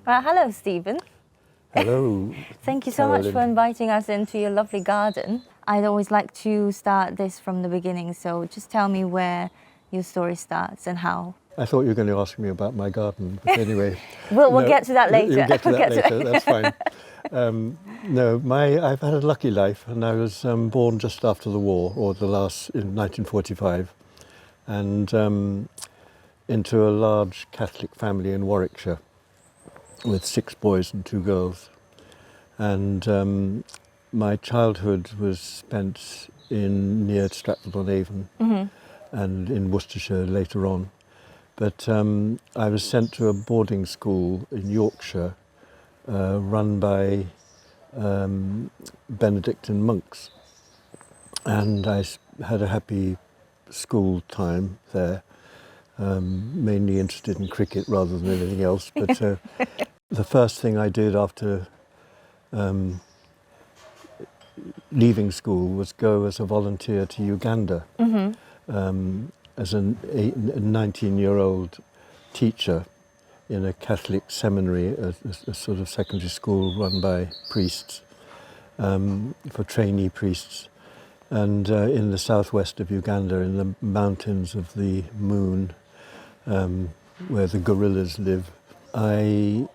Hello, Stephen. Hello. Thank you so much for inviting us into your lovely garden. I'd always like to start this from the beginning, so just tell me where your story starts and how. I thought you were going to ask me about my garden, but anyway. We'll get to that later. You'll get to that later, that's fine. I've had a lucky life, and I was born just after the war, or in 1945, and into a large Catholic family in Warwickshire with 6 boys and 2 girls. And my childhood was spent near Stratford-on-Avon and in Worcestershire later on. But I was sent to a boarding school in Yorkshire run by Benedictine monks. And I had a happy school time there, mainly interested in cricket rather than anything else. But the first thing I did after leaving school was go as a volunteer to Uganda. As a 19-year-old teacher in a Catholic seminary, a sort of secondary school run by priests, for trainee priests, and in the southwest of Uganda, in the mountains of the Moon, where the gorillas live. I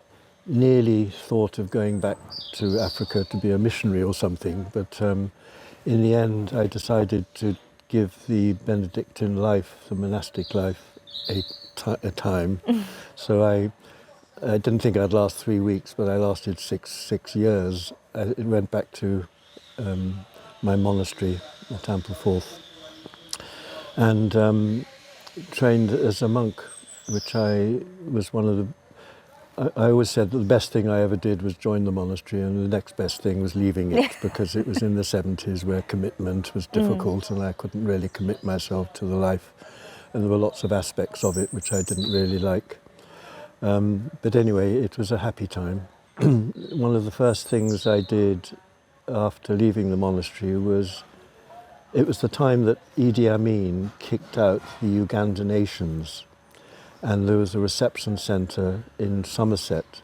nearly thought of going back to Africa to be a missionary or something, but in the end I decided to give the Benedictine life, the monastic life, a time. So I didn't think I'd last 3 weeks, but I lasted six years. I went back to my monastery at Ampleforth and trained as a monk, which I was one of the... I always said that the best thing I ever did was join the monastery, and the next best thing was leaving it, because it was in the 70s where commitment was difficult and I couldn't really commit myself to the life, and there were lots of aspects of it which I didn't really like. But anyway, it was a happy time. One of the first things I did after leaving the monastery was, it was the time that Idi Amin kicked out the Ugandan nations. And there was a reception centre in Somerset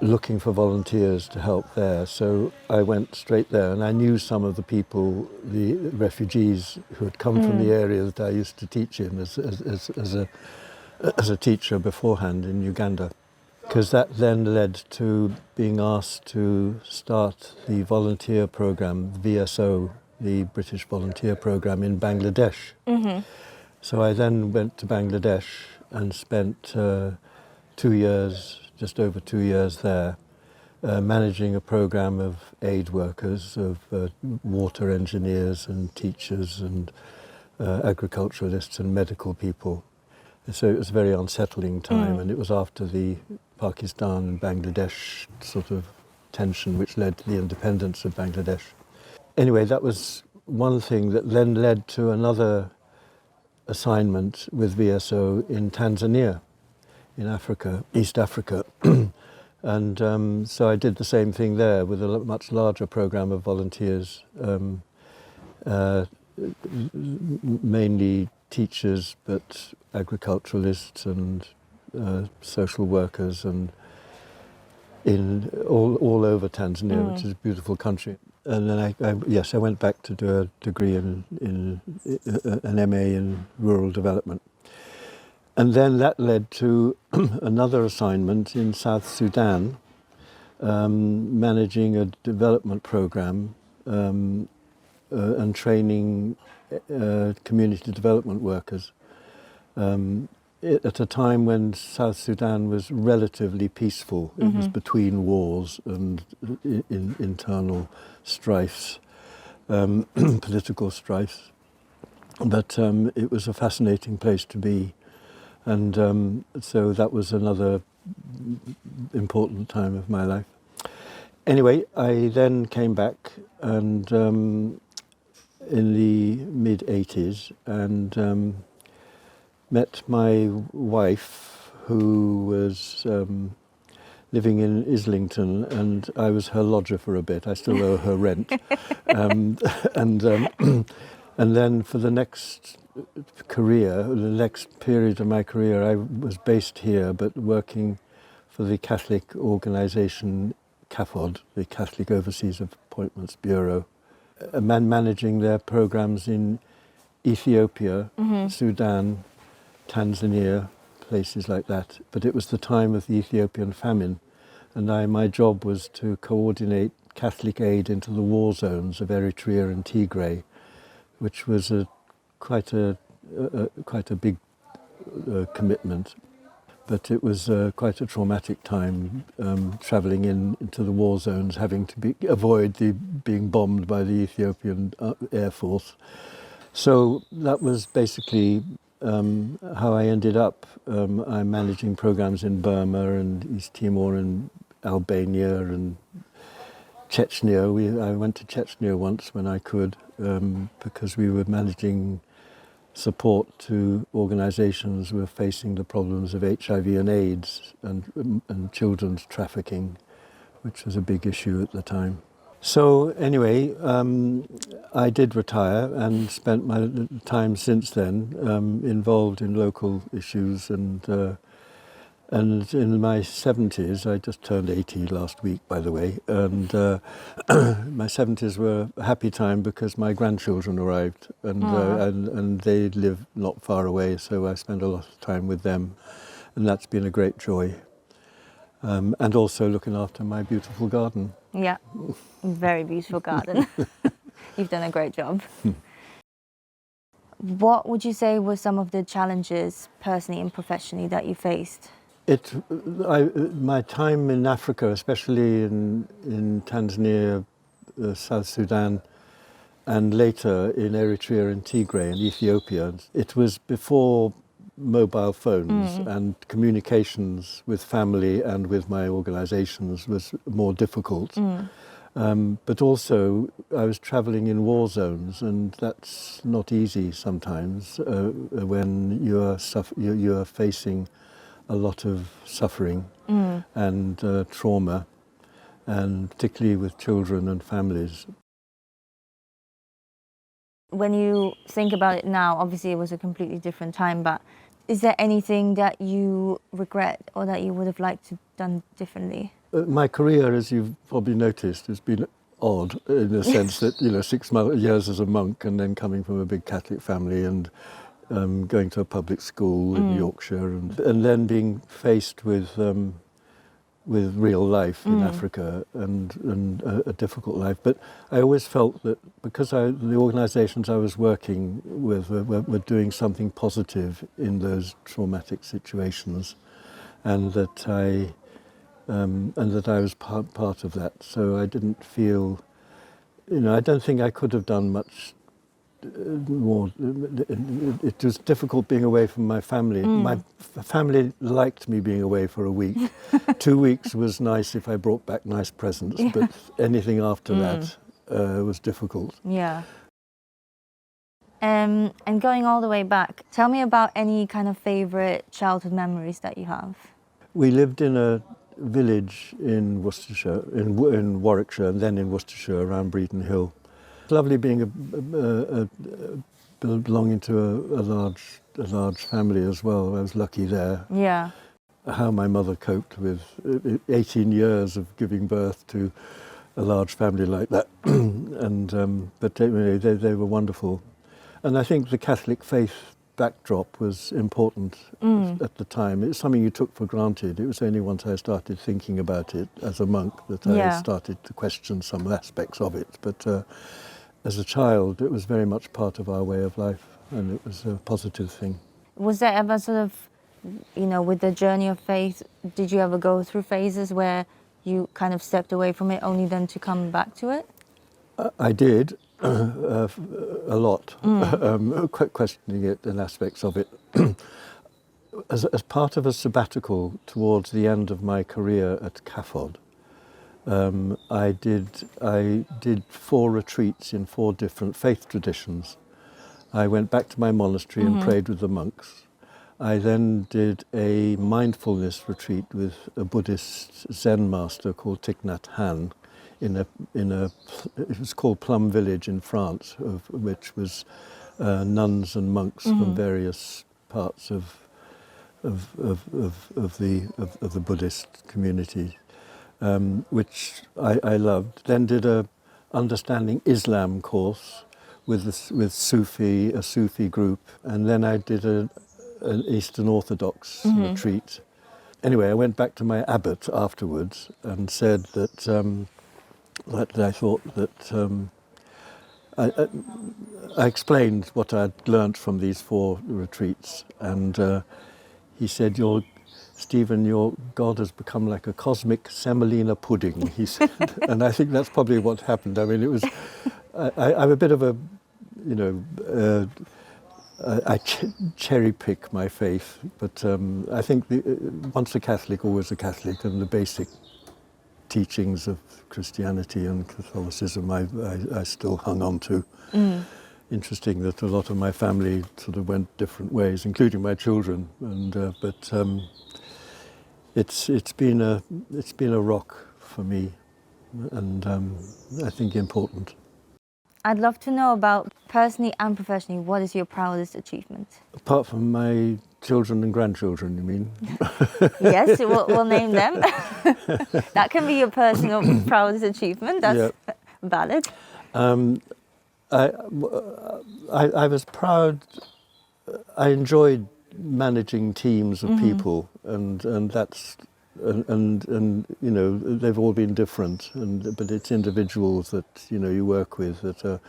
looking for volunteers to help there. So I went straight there, and I knew some of the people, the refugees who had come from the area that I used to teach in as a teacher beforehand in Uganda. Because that then led to being asked to start the volunteer programme, the VSO, the British Volunteer Programme in Bangladesh. So I then went to Bangladesh and spent 2 years, just over 2 years there, managing a program of aid workers, of water engineers and teachers and agriculturalists and medical people. And so it was a very unsettling time, and it was after the Pakistan and Bangladesh sort of tension which led to the independence of Bangladesh. Anyway, that was one thing that then led to another assignment with VSO in Tanzania, in Africa, East Africa. And so I did the same thing there with a much larger program of volunteers, mainly teachers, but agriculturalists and social workers, and in all over Tanzania, which is a beautiful country. And then I went back to do a degree in an MA in rural development. And then that led to another assignment in South Sudan, managing a development program and training community development workers. At a time when South Sudan was relatively peaceful. It was between wars and internal strifes, political strifes. But it was a fascinating place to be. And so that was another important time of my life. Anyway, I then came back and in the mid-80s and met my wife, who was living in Islington, and I was her lodger for a bit. I still owe her rent. And then for the next career, the next period of my career, I was based here, but working for the Catholic organisation CAFOD, the Catholic Overseas Appointments Bureau, managing their programs in Ethiopia, Sudan, Tanzania, places like that. But it was the time of the Ethiopian famine, and my job was to coordinate Catholic aid into the war zones of Eritrea and Tigray, which was quite a big commitment. But it was quite a traumatic time, travelling into the war zones, having to avoid being bombed by the Ethiopian Air Force. So that was basically how I ended up. I'm managing programs in Burma and East Timor and Albania and Chechnya. I went to Chechnya once when I could, because we were managing support to organisations who were facing the problems of HIV and AIDS and children's trafficking, which was a big issue at the time. So anyway, I did retire and spent my time since then involved in local issues, and in my 70s, I just turned 80 last week, by the way, and my 70s were a happy time because my grandchildren arrived, and they live not far away, so I spent a lot of time with them, and that's been a great joy. And also looking after my beautiful garden. Yeah, very beautiful garden. You've done a great job. What would you say were some of the challenges personally and professionally that you faced? My time in Africa, especially in Tanzania, South Sudan, and later in Eritrea and Tigray and Ethiopia, it was before mobile phones, and communications with family and with my organisations was more difficult. But also I was travelling in war zones, and that's not easy sometimes when you are facing a lot of suffering and trauma, and particularly with children and families. When you think about it now, obviously it was a completely different time, but is there anything that you regret or that you would have liked to have done differently? My career, as you've probably noticed, has been odd in the sense that, 6 years as a monk and then coming from a big Catholic family and going to a public school in Yorkshire, and then being faced with real life in Africa and a difficult life. But I always felt that because the organisations I was working with were doing something positive in those traumatic situations, and that I was part of that. So I didn't feel, I don't think I could have done much more. It was difficult being away from my family. My family liked me being away for a week. 2 weeks was nice if I brought back nice presents, but anything after that was difficult. Yeah. And going all the way back, tell me about any kind of favourite childhood memories that you have. We lived in a village in Worcestershire, in Warwickshire, and then in Worcestershire around Breeden Hill. Lovely being belonging to a large family as well. I was lucky there. Yeah. How my mother coped with 18 years of giving birth to a large family like that, but anyway, they were wonderful. And I think the Catholic faith backdrop was important at the time. It was something you took for granted. It was only once I started thinking about it as a monk that I started to question some aspects of it. But as a child, it was very much part of our way of life, and it was a positive thing. Was there ever sort of, with the journey of faith, did you ever go through phases where you kind of stepped away from it only then to come back to it? I did, a lot, questioning it and aspects of it. As part of a sabbatical towards the end of my career at CAFOD, I did 4 retreats in 4 different faith traditions. I went back to my monastery and prayed with the monks. I then did a mindfulness retreat with a Buddhist Zen master called Thich Nhat Hanh it was called Plum Village in France, which was nuns and monks from various parts of of the Buddhist community, which I loved. Then did a understanding Islam course with a Sufi group, and then I did an Eastern Orthodox retreat. Anyway, I went back to my abbot afterwards and said that that I thought that I explained what I'd learnt from these 4 retreats, and he said, Stephen, your God has become like a cosmic semolina pudding, he said. And I think that's probably what happened. I mean, it was, I'm a bit of a, I cherry pick my faith, but I think once a Catholic, always a Catholic, and the basic teachings of Christianity and Catholicism I still hung on to. Interesting that a lot of my family sort of went different ways, including my children, and but it's been a rock for me, and I think important. I'd love to know about, personally and professionally, what is your proudest achievement? Apart from my children and grandchildren, you mean? Yes, we'll name them. That can be your personal proudest achievement. That's valid. I was proud. I enjoyed managing teams of people, and that's and they've all been different, but it's individuals that you work with that are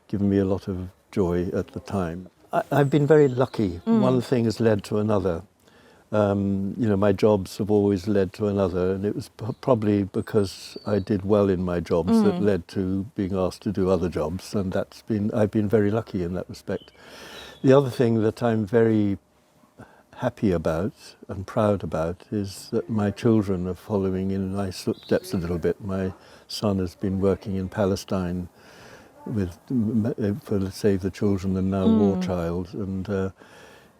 giving me a lot of joy at the time. I've been very lucky. One thing has led to another. My jobs have always led to another, and it was probably because I did well in my jobs that led to being asked to do other jobs, and I've been very lucky in that respect. The other thing that I'm very happy about and proud about is that my children are following in my footsteps a little bit. My son has been working in Palestine for Save the Children and Now War Child, and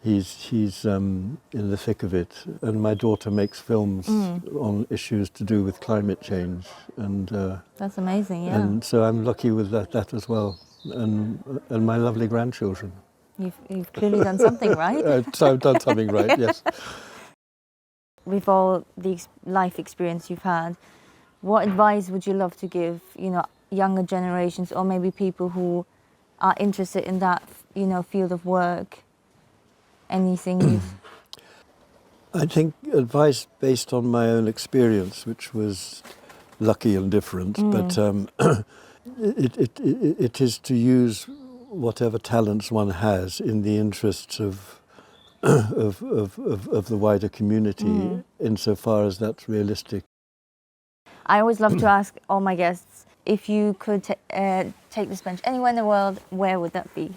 he's in the thick of it. And my daughter makes films on issues to do with climate change, and that's amazing. Yeah. And so I'm lucky with that as well, and my lovely grandchildren. You've clearly done something right. So I've done something right. Yes. With all the life experience you've had, what advice would you love to give, younger generations, or maybe people who are interested in that, field of work? Anything? I think advice based on my own experience, which was lucky and different, but it is to use whatever talents one has in the interests of the wider community, insofar as that's realistic. I always love to ask all my guests, if you could take this bench anywhere in the world, where would that be?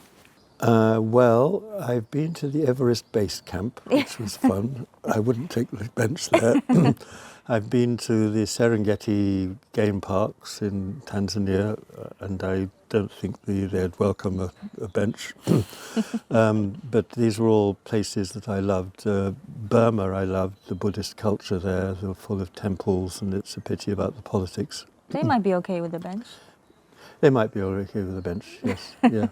Well, I've been to the Everest Base Camp, which was fun. I wouldn't take the bench there. I've been to the Serengeti game parks in Tanzania, and I don't think they'd welcome a bench. But these were all places that I loved. Burma, I loved the Buddhist culture there. They were full of temples, and it's a pity about the politics. They might be okay with the bench. They might be okay with the bench, yes. Yeah,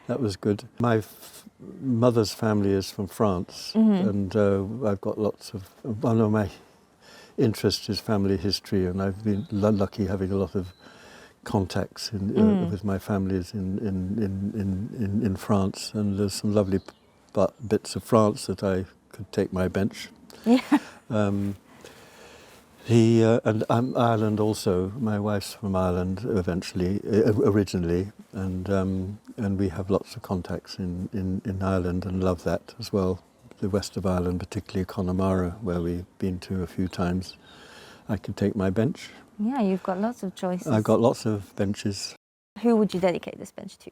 that was good. My mother's family is from France, and I've got lots of... One of my interest is family history, and I've been lucky having a lot of contacts with my families in France, and there's some lovely bits of France that I could take my bench. Yeah. And Ireland also. My wife's from Ireland originally, and we have lots of contacts in Ireland and love that as well. The west of Ireland, particularly Connemara, where we've been to a few times. I could take my bench. Yeah, you've got lots of choices. I've got lots of benches. Who would you dedicate this bench to?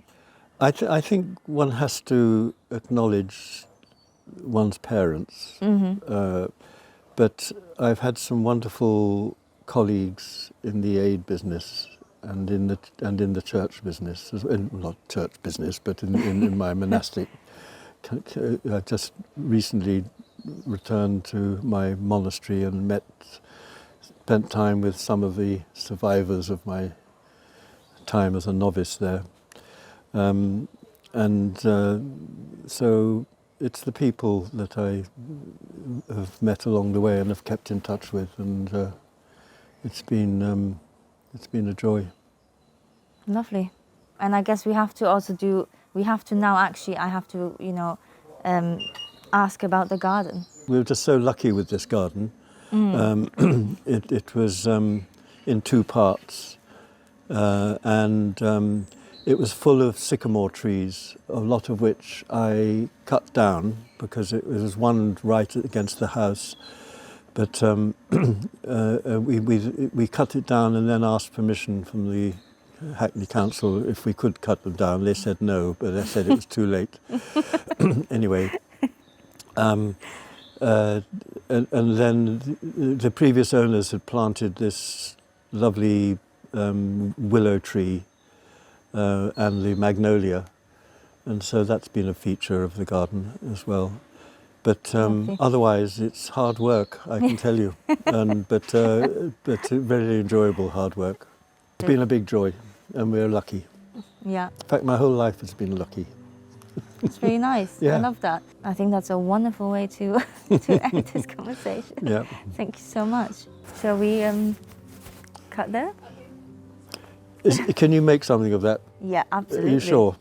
I think one has to acknowledge one's parents. But I've had some wonderful colleagues in the aid business and in the church business, not church business, but in my monastic. I just recently returned to my monastery and spent time with some of the survivors of my time as a novice there. So it's the people that I have met along the way and have kept in touch with, and it's been a joy. Lovely. And I guess we have to also I have to, ask about the garden. We were just so lucky with this garden. It was in two parts, and it was full of sycamore trees, a lot of which I cut down because it was one right against the house. But we cut it down and then asked permission from the Hackney Council if we could cut them down. They said no, but they said it was too late. Anyway, and then the previous owners had planted this lovely willow tree and the magnolia, and so that's been a feature of the garden as well. But otherwise, it's hard work, I can tell you, but very enjoyable hard work. It's been a big joy, and we're lucky. Yeah. In fact, my whole life has been lucky. It's very nice. Yeah. I love that. I think that's a wonderful way to end this conversation. Yeah. Thank you so much. Shall we cut there? Can you make something of that? Yeah, absolutely. Are you sure?